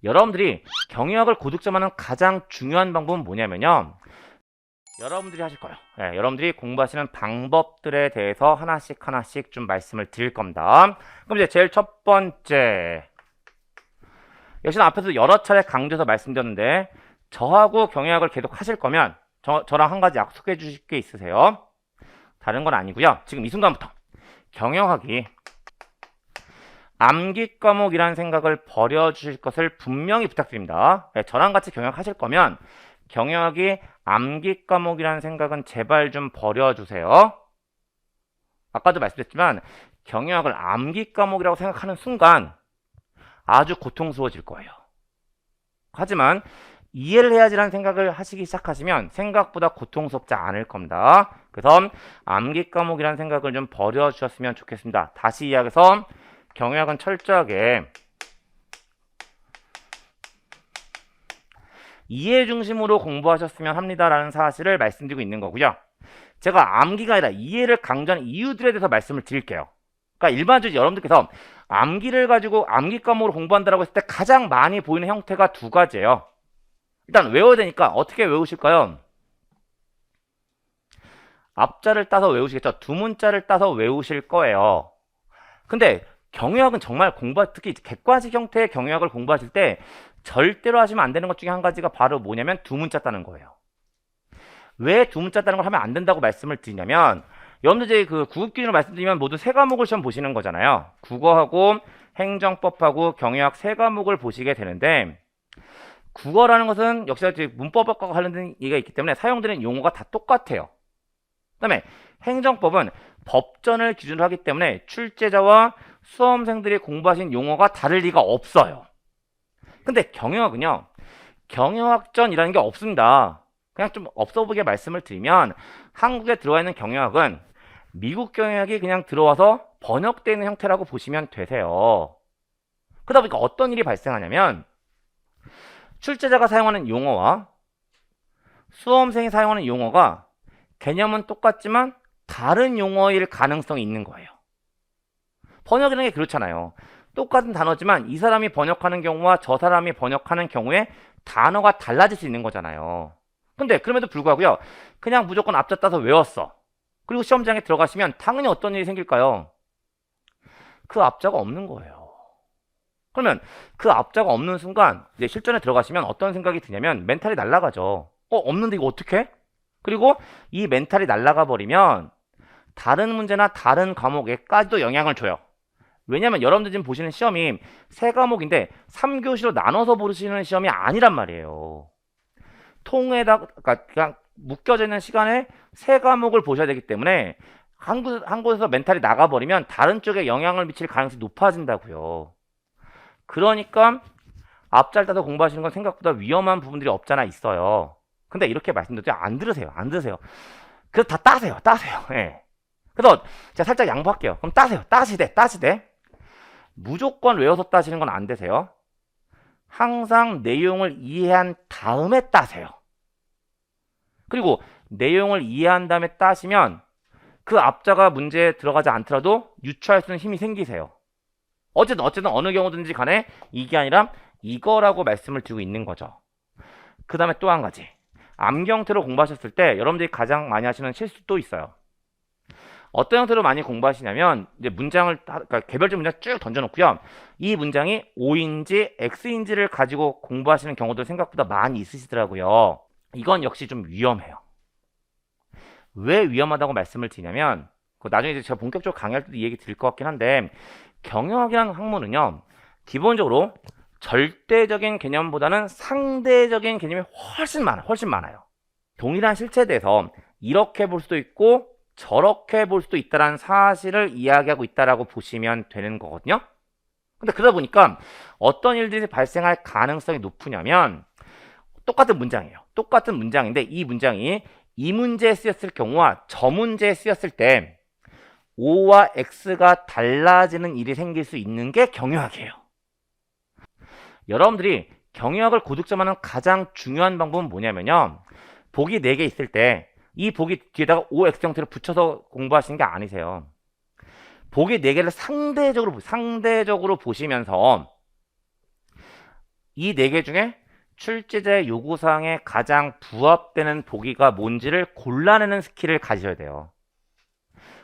여러분들이 경영학을 고득점하는 가장 중요한 방법은 뭐냐면요. 여러분들이 하실 거예요. 네, 여러분들이 공부하시는 방법들에 대해서 하나씩 좀 말씀을 드릴 겁니다. 그럼 이제 제일 첫 번째. 역시나 앞에서 여러 차례 강조해서 말씀드렸는데, 저하고 경영학을 계속 하실 거면 저랑 한 가지 약속해 주실 게 있으세요. 다른 건 아니고요. 지금 이 순간부터 경영학이 암기 과목이라는 생각을 버려주실 것을 분명히 부탁드립니다. 네, 저랑 같이 경영학 하실 거면 경영학이 암기 과목이라는 생각은 제발 좀 버려주세요. 아까도 말씀드렸지만 경영학을 암기 과목이라고 생각하는 순간 아주 고통스러워질 거예요. 하지만 이해를 해야지라는 생각을 하시기 시작하시면 생각보다 고통스럽지 않을 겁니다. 그래서 암기 과목이라는 생각을 좀 버려주셨으면 좋겠습니다. 다시 이야기해서 경영학은 철저하게 이해 중심으로 공부하셨으면 합니다라는 사실을 말씀드리고 있는 거고요. 제가 암기가 아니라 이해를 강조하는 이유들에 대해서 말씀을 드릴게요. 그러니까 일반적으로 여러분들께서 암기를 가지고 암기 과목으로 공부한다고 했을 때 가장 많이 보이는 형태가 두 가지예요. 일단 외워야 되니까 어떻게 외우실까요? 앞자를 따서 외우시겠죠. 두 문자를 따서 외우실 거예요. 근데 경영학은 정말 특히 객관식 형태의 경영학을 공부하실 때 절대로 하시면 안 되는 것 중에 한 가지가 바로 뭐냐면 두 문자 따는 거예요. 왜 두 문자 따는 걸 하면 안 된다고 말씀을 드리냐면, 여러분들 이제 그 구급 기준으로 말씀드리면 모두 세 과목을 시험 보시는 거잖아요. 국어하고 행정법하고 경영학 세 과목을 보시게 되는데, 국어라는 것은 역시나 문법학과 관련된 얘기가 있기 때문에 사용되는 용어가 다 똑같아요. 그 다음에 행정법은 법전을 기준으로 하기 때문에 출제자와 수험생들이 공부하신 용어가 다를 리가 없어요. 근데 경영학은요, 경영학전이라는 게 없습니다. 그냥 좀 없어 보게 말씀을 드리면, 한국에 들어와 있는 경영학은 미국 경영학이 그냥 들어와서 번역되어 있는 형태라고 보시면 되세요. 그러다 보니까 어떤 일이 발생하냐면, 출제자가 사용하는 용어와 수험생이 사용하는 용어가 개념은 똑같지만 다른 용어일 가능성이 있는 거예요. 번역이라는 게 그렇잖아요. 똑같은 단어지만 이 사람이 번역하는 경우와 저 사람이 번역하는 경우에 단어가 달라질 수 있는 거잖아요. 근데 그럼에도 불구하고요, 그냥 무조건 앞자 따서 외웠어. 그리고 시험장에 들어가시면 당연히 어떤 일이 생길까요? 그 앞자가 없는 거예요. 그러면 그 앞자가 없는 순간 이제 실전에 들어가시면 어떤 생각이 드냐면 멘탈이 날아가죠. 없는데 이거 어떡해? 그리고 이 멘탈이 날아가 버리면 다른 문제나 다른 과목에까지도 영향을 줘요. 왜냐면 여러분들 지금 보시는 시험이 세 과목인데 3교시로 나눠서 보시는 시험이 아니란 말이에요. 통에다 그냥 묶여져 있는 시간에 세 과목을 보셔야 되기 때문에 한 곳에서 멘탈이 나가버리면 다른 쪽에 영향을 미칠 가능성이 높아진다고요. 그러니까 앞잘 따서 공부하시는 건 생각보다 위험한 부분들이 없잖아 있어요. 근데 이렇게 말씀드렸죠. 안 들으세요. 그래서 다 따세요. 예. 그래서 제가 살짝 양보할게요. 그럼 따세요. 따시되. 무조건 외워서 따시는 건 안 되세요. 항상 내용을 이해한 다음에 따세요. 그리고 내용을 이해한 다음에 따시면 그 앞자가 문제에 들어가지 않더라도 유추할 수 있는 힘이 생기세요. 어쨌든 어느 경우든지 간에 이게 아니라 이거라고 말씀을 드리고 있는 거죠. 그 다음에 또 한 가지. 암기 형태로 공부하셨을 때 여러분들이 가장 많이 하시는 실수도 있어요. 어떤 형태로 많이 공부하시냐면 이제 그러니까 개별적 문장 쭉 던져놓고요. 이 문장이 O인지 X인지를 가지고 공부하시는 경우도 생각보다 많이 있으시더라고요. 이건 역시 좀 위험해요. 왜 위험하다고 말씀을 드리냐면, 나중에 이제 제가 본격적으로 강의할 때도 이 얘기 드릴 것 같긴 한데, 경영학이라는 학문은요, 기본적으로 절대적인 개념보다는 상대적인 개념이 훨씬 많아요. 동일한 실체에 대해서 이렇게 볼 수도 있고 저렇게 볼 수도 있다는 사실을 이야기하고 있다라고 보시면 되는 거거든요. 근데 그러다 보니까 어떤 일들이 발생할 가능성이 높으냐면, 똑같은 문장이에요. 똑같은 문장인데 이 문장이 이 문제에 쓰였을 경우와 저 문제에 쓰였을 때 O와 X가 달라지는 일이 생길 수 있는 게 경영학이에요. 여러분들이 경영학을 고득점하는 가장 중요한 방법은 뭐냐면요, 보기 4개 있을 때 이 보기 뒤에다가 OX 형태로 붙여서 공부하시는 게 아니세요. 보기 4개를 상대적으로 보시면서 이 네 개 중에 출제자의 요구사항에 가장 부합되는 보기가 뭔지를 골라내는 스킬을 가지셔야 돼요.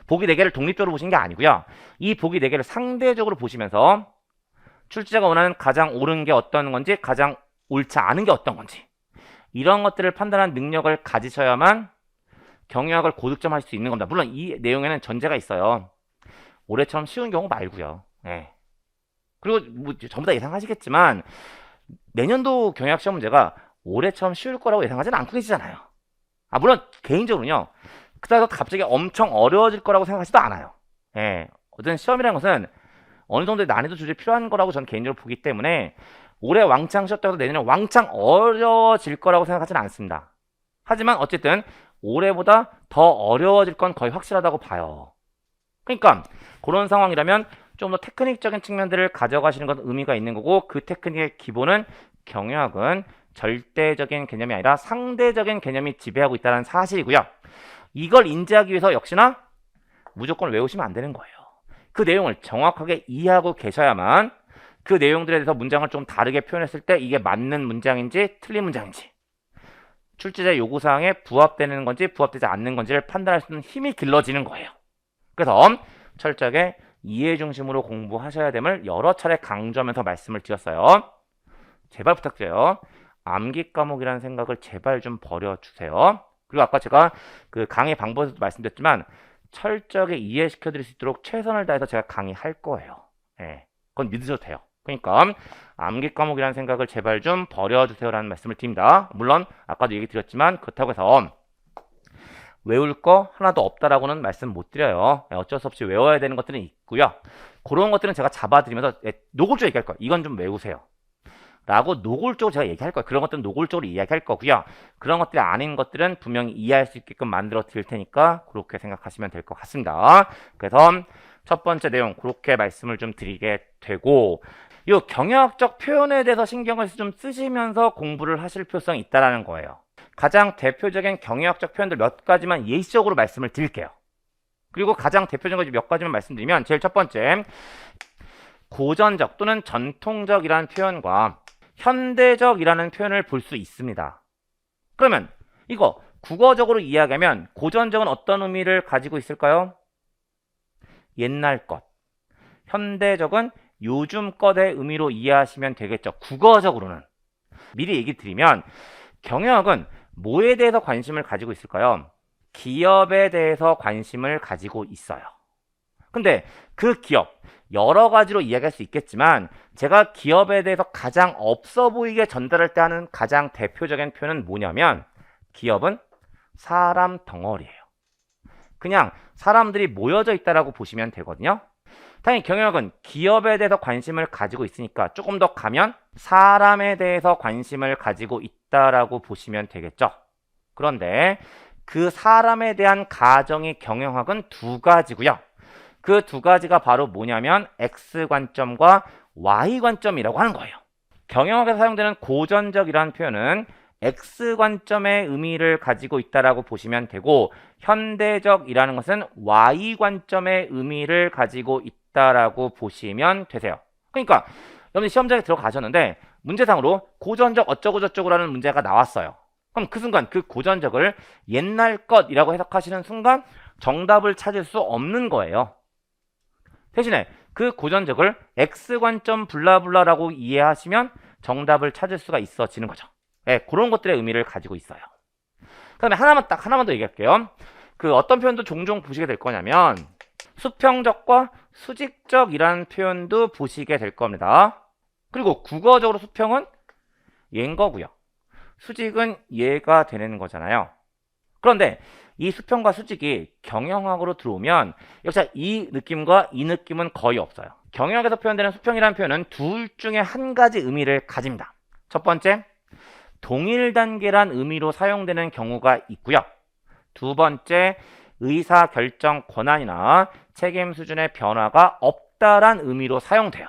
보기 4개를 독립적으로 보시는 게 아니고요. 이 보기 4개를 상대적으로 보시면서 출제자가 원하는 가장 옳은 게 어떤 건지, 가장 옳지 않은 게 어떤 건지, 이런 것들을 판단하는 능력을 가지셔야만 경영학을 고득점할 수 있는 겁니다. 물론 이 내용에는 전제가 있어요. 올해처럼 쉬운 경우 말고요. 네. 그리고 뭐 전부 다 예상하시겠지만 내년도 경영학 시험 문제가 올해처럼 쉬울 거라고 예상하지는 않고 계시잖아요. 물론 개인적으로는요. 그다가 갑자기 엄청 어려워질 거라고 생각하지도 않아요. 예. 어쨌든 시험이라는 것은 어느 정도의 난이도 조절이 필요한 거라고 저는 개인적으로 보기 때문에 올해 왕창 쉬었다고 해서 내년에 왕창 어려워질 거라고 생각하지는 않습니다. 하지만 어쨌든 올해보다 더 어려워질 건 거의 확실하다고 봐요. 그러니까 그런 상황이라면 좀 더 테크닉적인 측면들을 가져가시는 건 의미가 있는 거고, 그 테크닉의 기본은 경영학은 절대적인 개념이 아니라 상대적인 개념이 지배하고 있다는 사실이고요. 이걸 인지하기 위해서 역시나 무조건 외우시면 안 되는 거예요. 그 내용을 정확하게 이해하고 계셔야만 그 내용들에 대해서 문장을 좀 다르게 표현했을 때 이게 맞는 문장인지 틀린 문장인지, 출제자의 요구사항에 부합되는 건지 부합되지 않는 건지를 판단할 수 있는 힘이 길러지는 거예요. 그래서 철저하게 이해 중심으로 공부하셔야 됨을 여러 차례 강조하면서 말씀을 드렸어요. 제발 부탁드려요. 암기 과목이라는 생각을 제발 좀 버려주세요. 그리고 아까 제가 그 강의 방법에서도 말씀드렸지만 철저하게 이해시켜 드릴 수 있도록 최선을 다해서 제가 강의할 거예요. 예, 그건 믿으셔도 돼요. 그러니까 암기 과목이라는 생각을 제발 좀 버려주세요라는 말씀을 드립니다. 물론 아까도 얘기 드렸지만 그렇다고 해서 외울 거 하나도 없다라고는 말씀 못 드려요. 어쩔 수 없이 외워야 되는 것들은 있고요. 그런 것들은 제가 잡아드리면서 노골적으로 얘기할 거예요. 이건 좀 외우세요. 라고 노골적으로 제가 얘기할 거예요. 그런 것들은 노골적으로 이야기할 거고요. 그런 것들이 아닌 것들은 분명히 이해할 수 있게끔 만들어 드릴 테니까 그렇게 생각하시면 될 것 같습니다. 그래서 첫 번째 내용 그렇게 말씀을 좀 드리게 되고, 이 경영학적 표현에 대해서 신경을 좀 쓰시면서 공부를 하실 필요성이 있다는 거예요. 가장 대표적인 경영학적 표현들 몇 가지만 예시적으로 말씀을 드릴게요. 그리고 가장 대표적인 몇 가지만 말씀드리면, 제일 첫 번째, 고전적 또는 전통적이라는 표현과 현대적이라는 표현을 볼 수 있습니다. 그러면 이거 국어적으로 이야기하면 고전적은 어떤 의미를 가지고 있을까요? 옛날 것. 현대적은 요즘 것의 의미로 이해하시면 되겠죠. 국어적으로는. 미리 얘기 드리면 경영학은 뭐에 대해서 관심을 가지고 있을까요? 기업에 대해서 관심을 가지고 있어요. 근데 그 기업 여러 가지로 이야기할 수 있겠지만 제가 기업에 대해서 가장 없어 보이게 전달할 때 하는 가장 대표적인 표현은 뭐냐면, 기업은 사람 덩어리예요. 그냥 사람들이 모여져 있다라고 보시면 되거든요. 당연히 경영학은 기업에 대해서 관심을 가지고 있으니까 조금 더 가면 사람에 대해서 관심을 가지고 있다라고 보시면 되겠죠. 그런데 그 사람에 대한 가정이 경영학은 두 가지고요. 그 두 가지가 바로 뭐냐면 X 관점과 Y 관점이라고 하는 거예요. 경영학에서 사용되는 고전적이라는 표현은 X 관점의 의미를 가지고 있다라고 보시면 되고, 현대적이라는 것은 Y 관점의 의미를 가지고 있다라고 보시면 되세요. 그러니까 여러분 시험장에 들어가셨는데 문제상으로 고전적 어쩌고 저쩌고라는 문제가 나왔어요. 그럼 그 순간 그 고전적을 옛날 것이라고 해석하시는 순간 정답을 찾을 수 없는 거예요. 대신에 그 고전적을 X관점 블라블라라고 이해하시면 정답을 찾을 수가 있어지는 거죠. 네, 그런 것들의 의미를 가지고 있어요. 그 다음에 하나만 더 얘기할게요. 그 어떤 표현도 종종 보시게 될 거냐면 수평적과 수직적이라는 표현도 보시게 될 겁니다. 그리고 국어적으로 수평은 얘인 거고요. 수직은 얘가 되는 거잖아요. 그런데 이 수평과 수직이 경영학으로 들어오면 역시 이 느낌과 이 느낌은 거의 없어요. 경영학에서 표현되는 수평이라는 표현은 둘 중에 한 가지 의미를 가집니다. 첫 번째, 동일 단계란 의미로 사용되는 경우가 있고요. 두 번째, 의사결정 권한이나 책임 수준의 변화가 없다란 의미로 사용돼요.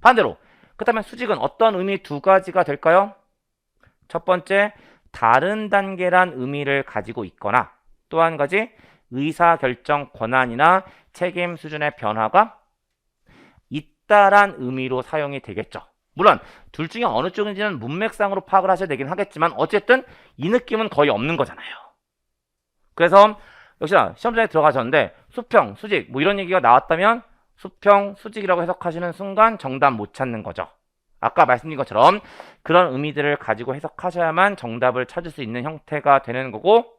반대로 그렇다면 수직은 어떤 의미 두 가지가 될까요? 첫 번째, 다른 단계란 의미를 가지고 있거나, 또 한 가지 의사결정 권한이나 책임 수준의 변화가 있다란 의미로 사용이 되겠죠. 물론 둘 중에 어느 쪽인지는 문맥상으로 파악을 하셔야 되긴 하겠지만 어쨌든 이 느낌은 거의 없는 거잖아요. 그래서 역시나 시험장에 들어가셨는데 수평, 수직 뭐 이런 얘기가 나왔다면 수평, 수직이라고 해석하시는 순간 정답 못 찾는 거죠. 아까 말씀드린 것처럼 그런 의미들을 가지고 해석하셔야만 정답을 찾을 수 있는 형태가 되는 거고,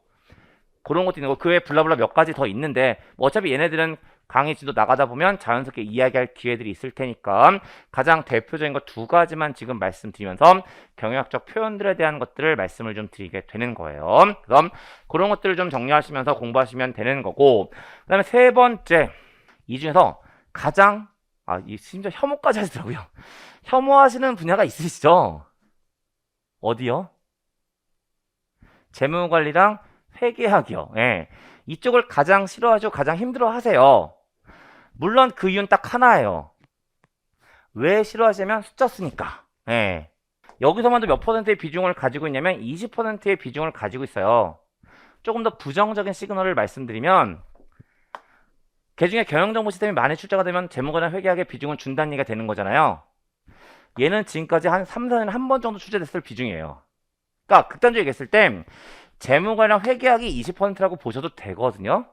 그런 것도 있는 거고, 그 외에 블라블라 몇 가지 더 있는데 뭐 어차피 얘네들은 강의 지도 나가다 보면 자연스럽게 이야기할 기회들이 있을 테니까 가장 대표적인 거 두 가지만 지금 말씀드리면서 경영학적 표현들에 대한 것들을 말씀을 좀 드리게 되는 거예요. 그럼 그런 것들을 좀 정리하시면서 공부하시면 되는 거고, 그 다음에 세 번째, 이 중에서 가장 심지어 혐오까지 하시더라고요. 혐오하시는 분야가 있으시죠? 어디요? 재무관리랑 회계학이요. 예. 이쪽을 가장 싫어하시고 가장 힘들어 하세요. 물론 그 이유는 딱 하나예요. 왜 싫어하시냐면 숫자 쓰니까. 예. 여기서만도 몇 퍼센트의 비중을 가지고 있냐면 20%의 비중을 가지고 있어요. 조금 더 부정적인 시그널을 말씀드리면, 개중에 경영정보 시스템이 많이 출제가 되면 재무관리랑 회계학의 비중을 준다는 얘기가 되는 거잖아요. 얘는 지금까지 한 3, 4년에 한 번 정도 출제됐을 비중이에요. 그러니까 극단적으로 얘기했을 때 재무관리랑 회계학이 20%라고 보셔도 되거든요.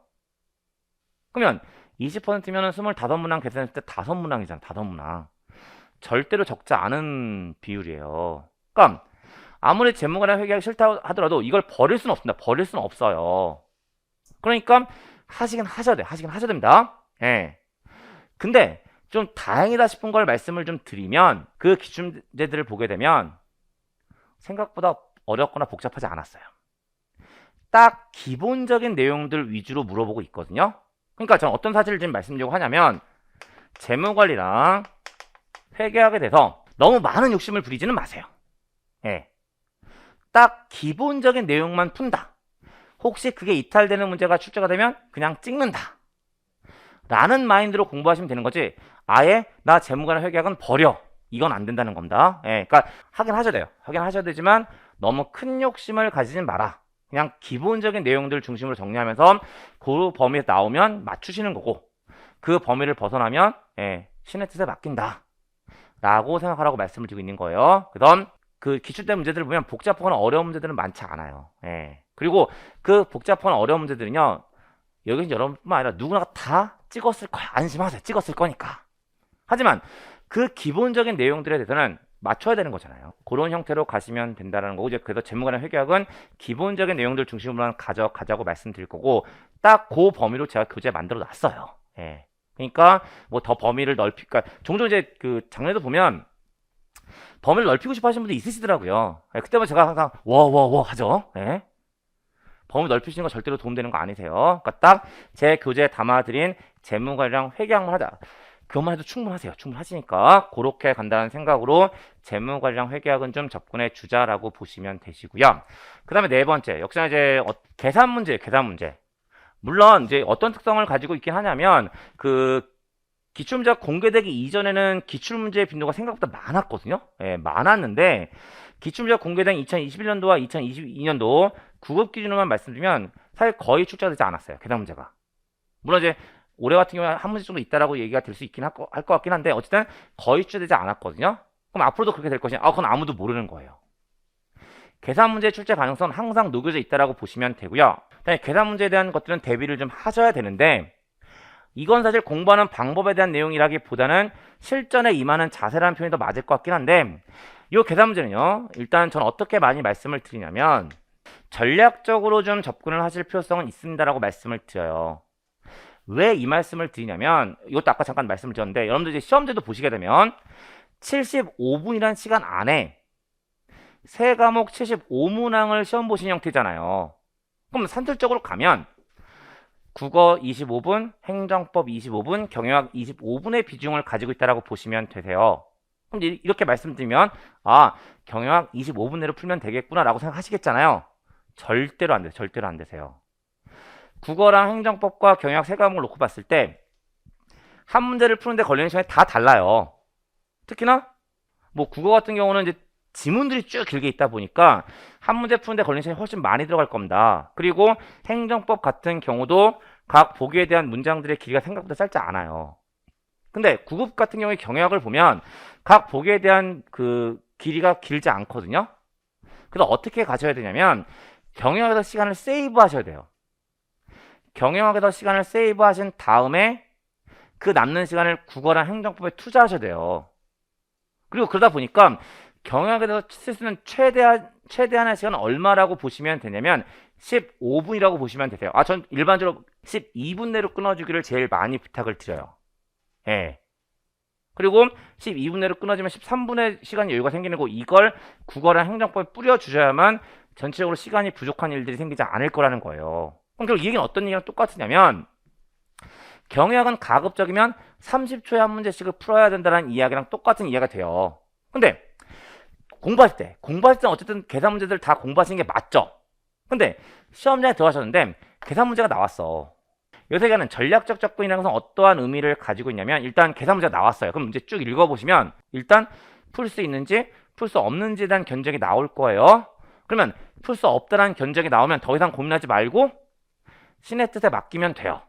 그러면 20%면은 25문항 계산했을 때 5문항이잖아. 5문항. 절대로 적지 않은 비율이에요. 그러니까 아무리 재무관리랑 회계학이 싫다 하더라도 이걸 버릴 수는 없습니다. 버릴 수는 없어요. 그러니까 하시긴 하셔야 돼. 하시긴 하셔야 됩니다. 예. 근데 좀 다행이다 싶은 걸 말씀을 좀 드리면, 그 기출문제들을 보게 되면 생각보다 어렵거나 복잡하지 않았어요. 딱 기본적인 내용들 위주로 물어보고 있거든요. 그러니까 저는 어떤 사실을 지금 말씀드리려고 하냐면, 재무관리랑 회계학에 대해서 너무 많은 욕심을 부리지는 마세요. 예. 딱 기본적인 내용만 푼다. 혹시 그게 이탈되는 문제가 출제가 되면 그냥 찍는다 라는 마인드로 공부하시면 되는 거지, 아예 나 재무관리 회계학은 버려, 이건 안 된다는 겁니다. 예, 그러니까 하긴 하셔야 돼요. 하긴 하셔야 되지만 너무 큰 욕심을 가지진 마라. 그냥 기본적인 내용들 중심으로 정리하면서 그 범위에 나오면 맞추시는 거고, 그 범위를 벗어나면 신의 뜻에 맡긴다 라고 생각하라고 말씀을 드리고 있는 거예요. 그다음 그 기출대 문제들을 보면 복잡하거나 어려운 문제들은 많지 않아요. 그리고 그 복잡한 어려운 문제들은요, 여기는 여러분뿐만 아니라 누구나 다 찍었을 거야. 안심하세요. 찍었을 거니까. 하지만 그 기본적인 내용들에 대해서는 맞춰야 되는 거잖아요. 그런 형태로 가시면 된다는 거고, 이제 그래서 재무관리 회계학은 기본적인 내용들 중심으로만 가자고 말씀드릴 거고, 딱 그 범위로 제가 교재 만들어 놨어요. 그러니까 뭐 더 범위를 그러니까 종종 이제 그 장면에도 보면 범위를 넓히고 싶어 하시는 분들 있으시더라고요. 그때만 제가 항상 워 하죠. 범위 넓히시는 거 절대로 도움되는 거 아니세요. 그러니까 딱 제 교재에 담아드린 재무관리랑 회계학만 하자, 그것만 해도 충분하세요. 충분하시니까 그렇게 간다는 생각으로 재무관리랑 회계학은 좀 접근해 주자라고 보시면 되시고요. 그 다음에 네 번째, 역시나 이제 계산 문제. 물론 이제 어떤 특성을 가지고 있긴 하냐면, 그 기출문제가 공개되기 이전에는 기출문제의 빈도가 생각보다 많았거든요. 많았는데 기출문제가 공개된 2021년도와 2022년도 구급 기준으로만 말씀드리면 사실 거의 출제가 되지 않았어요. 계산 문제가. 물론 이제 올해 같은 경우에 한 문제 정도 있다라고 얘기가 될 수 있긴 할 것 같긴 한데, 어쨌든 거의 출제되지 않았거든요. 그럼 앞으로도 그렇게 될 것이냐? 그건 아무도 모르는 거예요. 계산 문제 출제 가능성은 항상 녹여져 있다라고 보시면 되고요. 그다음에 계산 문제에 대한 것들은 대비를 좀 하셔야 되는데, 이건 사실 공부하는 방법에 대한 내용이라기보다는 실전에 임하는 자세라는 표현이 더 맞을 것 같긴 한데, 이 계산 문제는요, 일단 저는 어떻게 많이 말씀을 드리냐면 전략적으로 좀 접근을 하실 필요성은 있습니다라고 말씀을 드려요. 왜 이 말씀을 드리냐면, 이것도 아까 잠깐 말씀을 드렸는데, 여러분들 이제 시험제도 보시게 되면 75분이라는 시간 안에 세 과목 75문항을 시험 보신 형태잖아요. 그럼 산술적으로 가면 국어 25분, 행정법 25분, 경영학 25분의 비중을 가지고 있다고 보시면 되세요. 그럼 이렇게 말씀드리면 경영학 25분 내로 풀면 되겠구나 라고 생각하시겠잖아요. 절대로 안 돼요. 절대로 안 되세요. 국어랑 행정법과 경영학 세 과목을 놓고 봤을 때 한 문제를 푸는데 걸리는 시간이 다 달라요. 특히나 뭐 국어 같은 경우는 이제 지문들이 쭉 길게 있다 보니까 한 문제 푸는데 걸리는 시간이 훨씬 많이 들어갈 겁니다. 그리고 행정법 같은 경우도 각 보기에 대한 문장들의 길이가 생각보다 짧지 않아요. 근데 9급 같은 경우에 경영학을 보면 각 보기에 대한 그 길이가 길지 않거든요. 그래서 어떻게 가셔야 되냐면 경영학에서 시간을 세이브 하셔야 돼요. 경영학에서 시간을 세이브 하신 다음에 그 남는 시간을 국어랑 행정법에 투자하셔야 돼요. 그리고 그러다 보니까 경영학에서 쓸 수 있는 최대한의 시간은 얼마라고 보시면 되냐면 15분이라고 보시면 되세요. 전 일반적으로 12분 내로 끊어주기를 제일 많이 부탁을 드려요. 예. 그리고 12분 내로 끊어지면 13분의 시간 여유가 생기는 거, 이걸 국어랑 행정법에 뿌려주셔야만 전체적으로 시간이 부족한 일들이 생기지 않을 거라는 거예요. 그럼 결국 이 얘기는 어떤 얘기랑 똑같으냐면 경영학은 가급적이면 30초에 한 문제씩을 풀어야 된다는 이야기랑 똑같은 이해가 돼요. 근데 공부할 때는 어쨌든 계산 문제들 다 공부하시는 게 맞죠? 근데 시험장에 들어가셨는데 계산 문제가 나왔어. 요새가는 전략적 접근이라는 것은 어떠한 의미를 가지고 있냐면, 일단 계산 문제가 나왔어요. 그럼 문제 쭉 읽어보시면 일단 풀 수 있는지 풀 수 없는지에 대한 견적이 나올 거예요. 그러면 풀 수 없다는 견적이 나오면 더 이상 고민하지 말고 신의 뜻에 맡기면 돼요.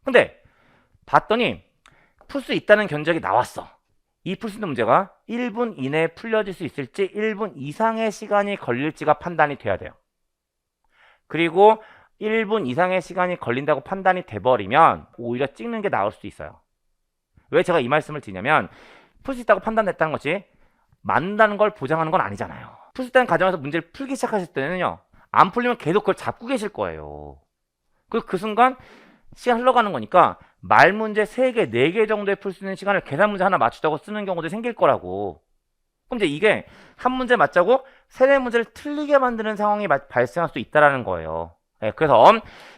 근데 봤더니 풀 수 있다는 견적이 나왔어. 이 풀 수 있는 문제가 1분 이내에 풀려질 수 있을지 1분 이상의 시간이 걸릴지가 판단이 돼야 돼요. 그리고 1분 이상의 시간이 걸린다고 판단이 돼버리면 오히려 찍는 게 나을 수도 있어요. 왜 제가 이 말씀을 드리냐면 풀 수 있다고 판단됐다는 것이 맞는다는 걸 보장하는 건 아니잖아요. 풀 수 있다는 가정에서 문제를 풀기 시작하실 때는요, 안 풀리면 계속 그걸 잡고 계실 거예요. 그리고 그 순간 시간 흘러가는 거니까 말 문제 3개, 4개 정도에 풀 수 있는 시간을 계산 문제 하나 맞추자고 쓰는 경우도 생길 거라고. 그럼 이제 이게 한 문제 맞자고 3-4문제를 틀리게 만드는 상황이 발생할 수 있다는 거예요. 네, 그래서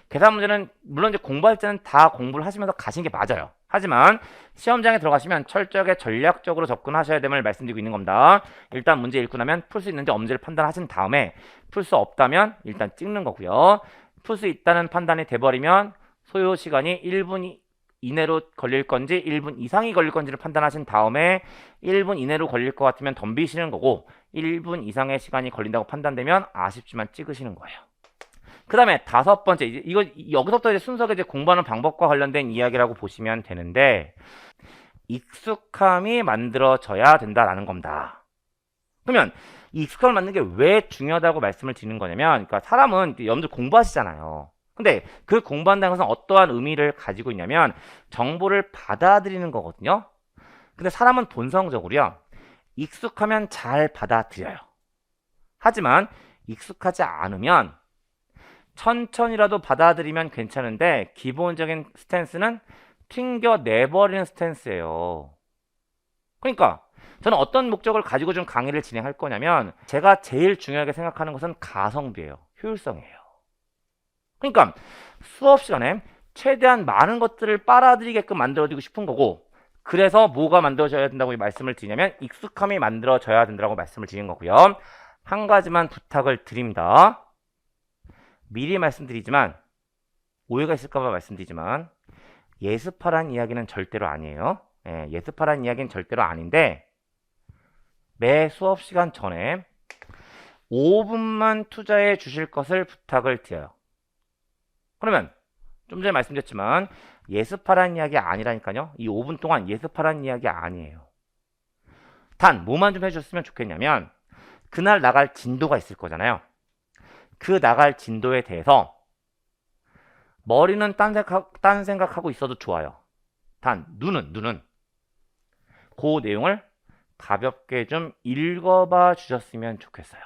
계산 문제는 물론 이제 공부할 때는 다 공부를 하시면서 가시는 게 맞아요. 하지만 시험장에 들어가시면 철저하게 전략적으로 접근하셔야 됨을 말씀드리고 있는 겁니다. 일단 문제 읽고 나면 풀 수 있는지 없는지를 판단하신 다음에 풀 수 없다면 일단 찍는 거고요. 풀 수 있다는 판단이 돼버리면 소요 시간이 1분 이내로 걸릴 건지 1분 이상이 걸릴 건지를 판단하신 다음에 1분 이내로 걸릴 것 같으면 덤비시는 거고, 1분 이상의 시간이 걸린다고 판단되면 아쉽지만 찍으시는 거예요. 그 다음에 5번째, 이거 여기서부터 이제 순서가 이제 공부하는 방법과 관련된 이야기라고 보시면 되는데, 익숙함이 만들어져야 된다라는 겁니다. 그러면 이 익숙함을 만드는 게 왜 중요하다고 말씀을 드리는 거냐면, 그러니까 사람은 여러분들 공부하시잖아요. 근데 그 공부한다는 것은 어떠한 의미를 가지고 있냐면 정보를 받아들이는 거거든요. 근데 사람은 본성적으로요, 익숙하면 잘 받아들여요. 하지만 익숙하지 않으면 천천히라도 받아들이면 괜찮은데 기본적인 스탠스는 튕겨내버리는 스탠스예요. 그러니까 저는 어떤 목적을 가지고 좀 강의를 진행할 거냐면, 제가 제일 중요하게 생각하는 것은 가성비예요. 효율성이에요. 그러니까 수업 시간에 최대한 많은 것들을 빨아들이게끔 만들어주고 싶은 거고, 그래서 뭐가 만들어져야 된다고 말씀을 드리냐면 익숙함이 만들어져야 된다고 말씀을 드리는 거고요. 한 가지만 부탁을 드립니다. 미리 말씀드리지만, 오해가 있을까봐 말씀드리지만, 예습하라는 이야기는 절대로 아니에요. 예습하라는 이야기는 절대로 아닌데, 매 수업 시간 전에 5분만 투자해 주실 것을 부탁을 드려요. 그러면 좀 전에 말씀드렸지만 예습하라는 이야기 아니라니까요. 이 5분 동안 예습하라는 이야기 아니에요. 단 뭐만 좀 해주셨으면 좋겠냐면, 그날 나갈 진도가 있을 거잖아요. 그 나갈 진도에 대해서 머리는 딴 생각하고 있어도 좋아요. 단 눈은 그 내용을 가볍게 좀 읽어봐 주셨으면 좋겠어요.